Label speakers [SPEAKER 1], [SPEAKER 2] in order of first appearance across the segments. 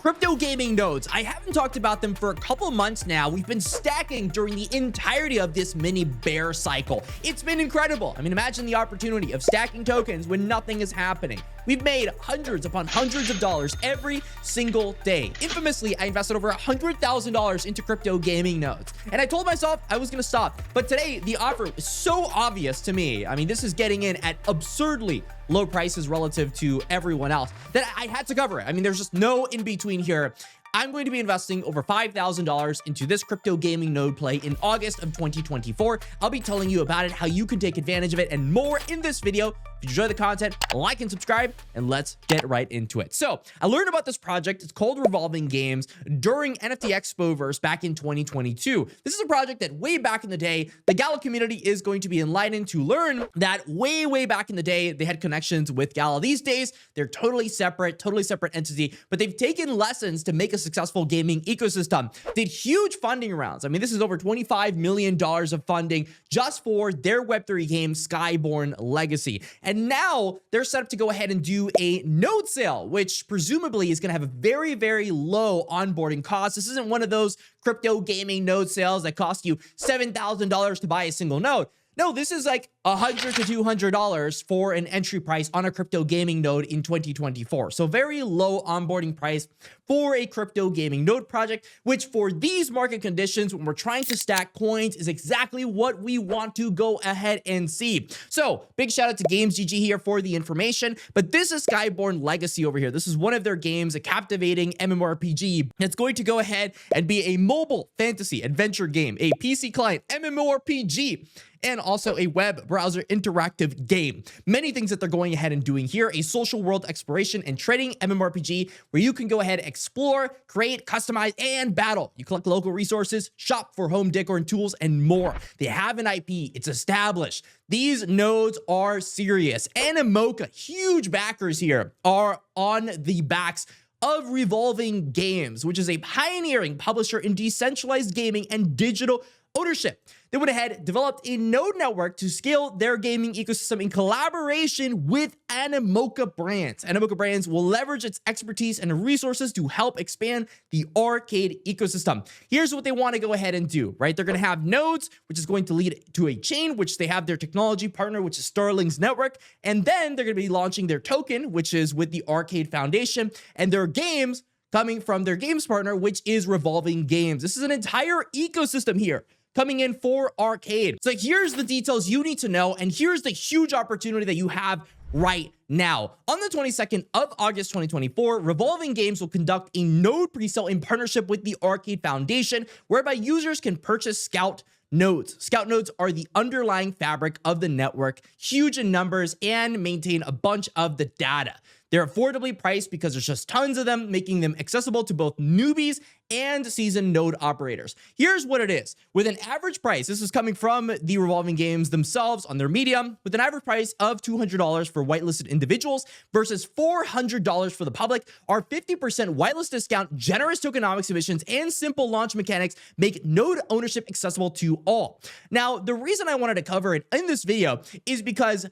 [SPEAKER 1] Cryptogaming nodes. I haven't talked about them for a couple months now. We've been stacking during the entirety of this mini bear cycle. It's been incredible. I mean, imagine the opportunity of stacking tokens when nothing is happening. We've made hundreds upon hundreds of dollars every single day. Infamously, I invested over $100,000 into cryptogaming nodes, and I told myself I was going to stop. But today, the offer is so obvious to me. I mean, this is getting in at absurdly low prices relative to everyone else that I had to cover it. I mean, there's just no in between here. I'm going to be investing over $5,000 into this crypto gaming node play in August of 2024. I'll be telling you about it, how you can take advantage of it, and more in this video. If you enjoy the content, like and subscribe, and let's get right into it. So I learned about this project. It's called Revolving Games during NFT Expoverse back in 2022. This is a project that way back in the day, the Gala community is going to be enlightened to learn that way back in the day, they had connections with Gala. These days, they're totally separate entity, but they've taken lessons to make a successful gaming ecosystem. Did huge funding rounds. I mean, this is over $25 million of funding just for their Web3 game, Skyborne Legacy. And now they're set up to go ahead and do a node sale, which presumably is going to have a very low onboarding cost. This isn't one of those crypto gaming node sales that cost you $7,000 to buy a single node. No, this is like $100 to $200 for an entry price on a crypto gaming node in 2024. So very low onboarding price for a crypto gaming node project, which for these market conditions, when we're trying to stack coins, is exactly what we want to go ahead and see. So big shout out to 𝐃𝐢𝐬𝐜𝐵 here for the information, but this is Skyborne Legacy over here. This is one of their games, a captivating MMORPG that's going to go ahead and be a mobile fantasy adventure game, a PC client MMORPG, and also a web browser interactive game. Many things that they're going ahead and doing here, a social world exploration and trading MMORPG where you can go ahead, explore, create, customize, and battle. You collect local resources, shop for home decor and tools, and more. They have an IP, it's established. These nodes are serious. And 𝐼𝐸𝐿𝐾𝐄, huge backers here, are on the backs of Revolving Games, which is a pioneering publisher in decentralized gaming and digital ownership. They went ahead, developed a node network to scale their gaming ecosystem in collaboration with 𝐼𝐸𝐿𝐾𝐄 brands. 𝐼𝐸𝐿𝐾𝐄 brands will leverage its expertise and resources to help expand the arcade ecosystem. Here's what they want to go ahead and do, right? They're going to have nodes, which is going to lead to a chain, which they have their technology partner, which is Starling's network. And then they're going to be launching their token, which is with the Arcade Foundation, and their games coming from their games partner, which is Revolving Games. This is an entire ecosystem here coming in for arcade. So here's the details you need to know, and here's the huge opportunity that you have right now. On the 22nd of August 2024, Revolving Games will conduct a node presale in partnership with the Arcade Foundation, whereby users can purchase Scout nodes. Scout nodes are the underlying fabric of the network, huge in numbers, and maintain a bunch of the data. They're affordably priced because there's just tons of them, making them accessible to both newbies and seasoned node operators. Here's what it is. With an average price, this is coming from the Revolving Games themselves on their Medium, with an average price of $200 for whitelisted individuals versus $400 for the public, our 50% whitelist discount, generous tokenomics emissions, and simple launch mechanics make node ownership accessible to all. Now, the reason I wanted to cover it in this video is because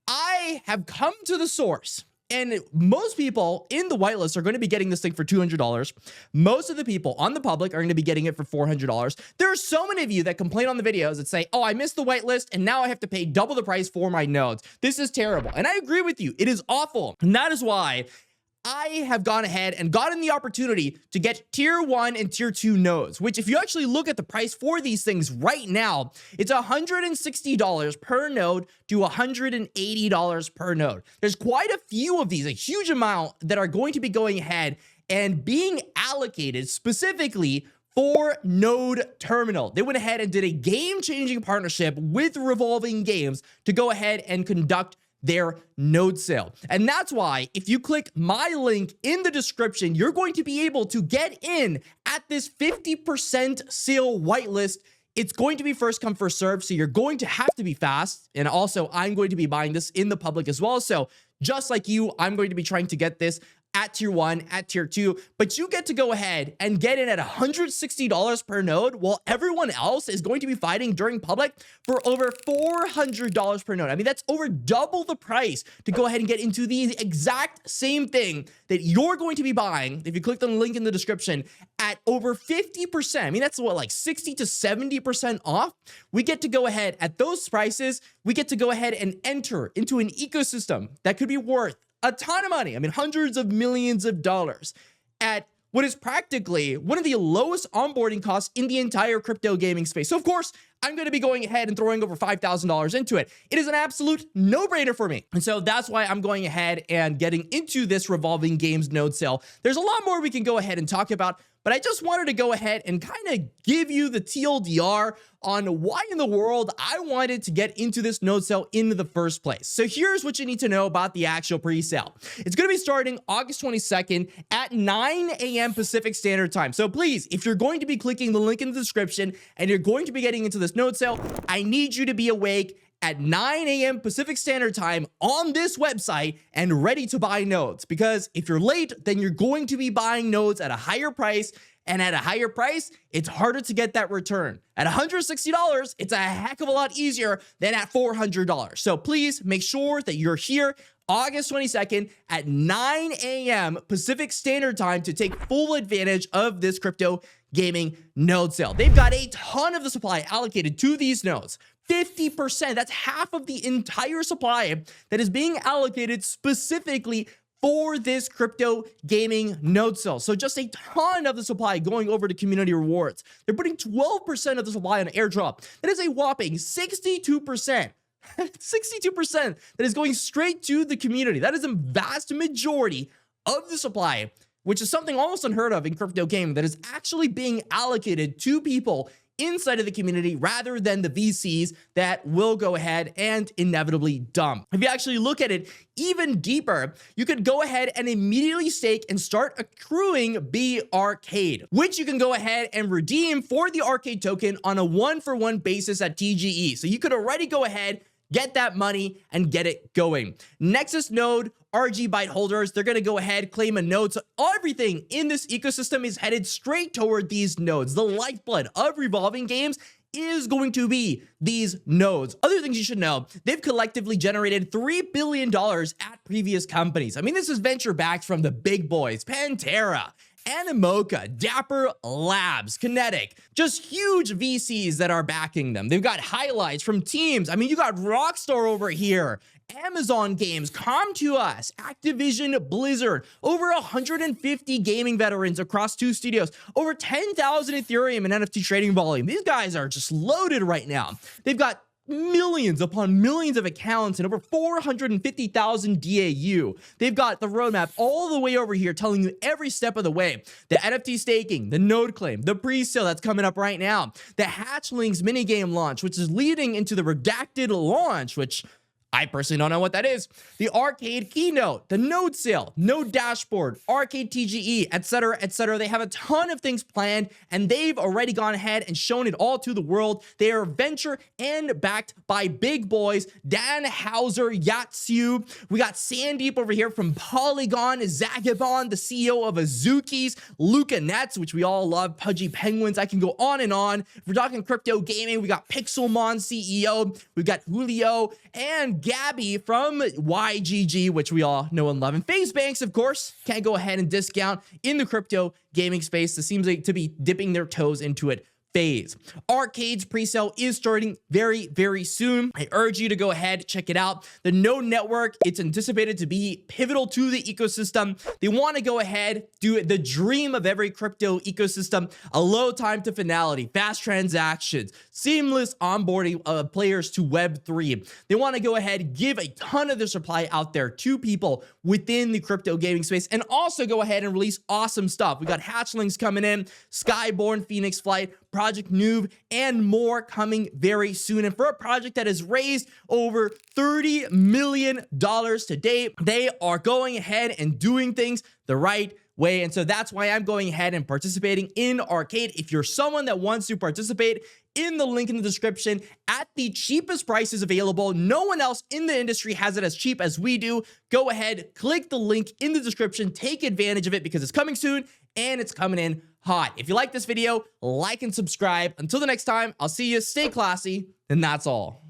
[SPEAKER 1] I have come to the source, and most people in the whitelist are going to be getting this thing for $200. Most of the people on the public are going to be getting it for $400. There are so many of you that complain on the videos that say, oh, I missed the whitelist and now I have to pay double the price for my nodes. This is terrible. And I agree with you. It is awful. And that is why I have gone ahead and gotten the opportunity to get tier 1 and tier 2 nodes, which if you actually look at the price for these things right now, it's $160 per node to $180 per node. There's quite a few of these, a huge amount that are going to be going ahead and being allocated specifically for Node Terminal. They went ahead and did a game-changing partnership with Revolving Games to go ahead and conduct their node sale. And that's why if you click my link in the description, you're going to be able to get in at this 50% sale whitelist. It's going to be first come, first serve, so you're going to have to be fast. And also, I'm going to be buying this in the public as well. So just like you, I'm going to be trying to get this at tier 1, at tier 2, but you get to go ahead and get in at $160 per node, while everyone else is going to be fighting during public for over $400 per node. I mean, that's over double the price to go ahead and get into the exact same thing that you're going to be buying if you click the link in the description at over 50%. I mean, that's what, like 60 to 70% off. We get to go ahead at those prices. We get to go ahead and enter into an ecosystem that could be worth a ton of money. I mean, hundreds of millions of dollars at what is practically one of the lowest onboarding costs in the entire crypto gaming space. So of course, I'm going to be going ahead and throwing over $5,000 into it. It is an absolute no-brainer for me. And so that's why I'm going ahead and getting into this Revolving Games node sale. There's a lot more we can go ahead and talk about, but I just wanted to go ahead and kind of give you the TLDR on why in the world I wanted to get into this node sale in the first place. So here's what you need to know about the actual pre-sale. It's going to be starting August 22nd at 9 a.m. Pacific Standard Time. So please, if you're going to be clicking the link in the description and you're going to be getting into this node sale, I need you to be awake at 9 a.m. Pacific Standard Time on this website and ready to buy nodes. Because if you're late, then you're going to be buying nodes at a higher price, and at a higher price, it's harder to get that return. At $160, it's a heck of a lot easier than at $400. So please make sure that you're here August 22nd at 9 a.m. Pacific Standard Time to take full advantage of this crypto gaming node sale. They've got a ton of the supply allocated to these nodes. 50%, that's half of the entire supply that is being allocated specifically for this crypto gaming node sale. So just a ton of the supply going over to community rewards. They're putting 12% of the supply on airdrop. That is a whopping 62%. 62% that is going straight to the community. That is a vast majority of the supply, which is something almost unheard of in crypto gaming, that is actually being allocated to people inside of the community rather than the VCs that will go ahead and inevitably dump. If you actually look at it even deeper, you could go ahead and immediately stake and start accruing 𝐵_ARCADE, which you can go ahead and redeem for the 𝐼𝐸 token on a one-for-one basis at TGE. So you could already go ahead, get that money, and get it going. Nexus node, 𝐷𝐸𝐽 holders, they're going to go ahead, claim a node. So everything in this ecosystem is headed straight toward these nodes. The lifeblood of Revolving Games is going to be these nodes. Other things you should know, they've collectively generated $3 billion at previous companies. I mean, this is venture backed from the big boys, Pantera, Animoca, Dapper Labs, Kinetic, just huge VCs that are backing them. They've got highlights from teams. I mean, you got Rockstar over here, Amazon Games, Come2Us, Activision Blizzard, over 150 gaming veterans across 2 studios, over 10,000 Ethereum and NFT trading volume. These guys are just loaded right now. They've got millions upon millions of accounts and over 450,000 DAU. They've got the roadmap all the way over here telling you every step of the way. The NFT staking, the node claim, the pre-sale that's coming up right now, the Hatchlings minigame launch, which is leading into the redacted launch, which I personally don't know what that is. The arcade keynote, the node sale, node dashboard, arcade TGE, etc., etc. They have a ton of things planned, and they've already gone ahead and shown it all to the world. They are venture and backed by big boys, Dan Hauser, Yatsu. We got Sandeep over here from Polygon, Zagabond, the CEO of Azuki's, Luca Nets, which we all love, Pudgy Penguins. I can go on and on. If we're talking crypto gaming, we got Pixelmon CEO, we've got Julio, and Gabby from YGG, which we all know and love. And FaZe Banks, of course, can't go ahead and discount in the crypto gaming space. This seems like to be dipping their toes into it. FaZe. Arcade's pre-sale is starting very, very soon. I urge you to go ahead, check it out. The Node Network, it's anticipated to be pivotal to the ecosystem. They want to go ahead, do the dream of every crypto ecosystem, a low time to finality, fast transactions, seamless onboarding of players to Web3. They want to go ahead, give a ton of their supply out there to people within the crypto gaming space, and also go ahead and release awesome stuff. We got Hatchlings coming in, Skyborne, Phoenix Flight, Project Noob, and more coming very soon. And for a project that has raised over $30 million to date, they are going ahead and doing things the right way. And so that's why I'm going ahead and participating in Arcade. If you're someone that wants to participate in the link in the description at the cheapest prices available. No one else in the industry has it as cheap as we do. Go ahead, click the link in the description, take advantage of it because it's coming soon and it's coming in hot. If you like this video, like and subscribe. Until the next time, I'll see you. Stay classy, and that's all.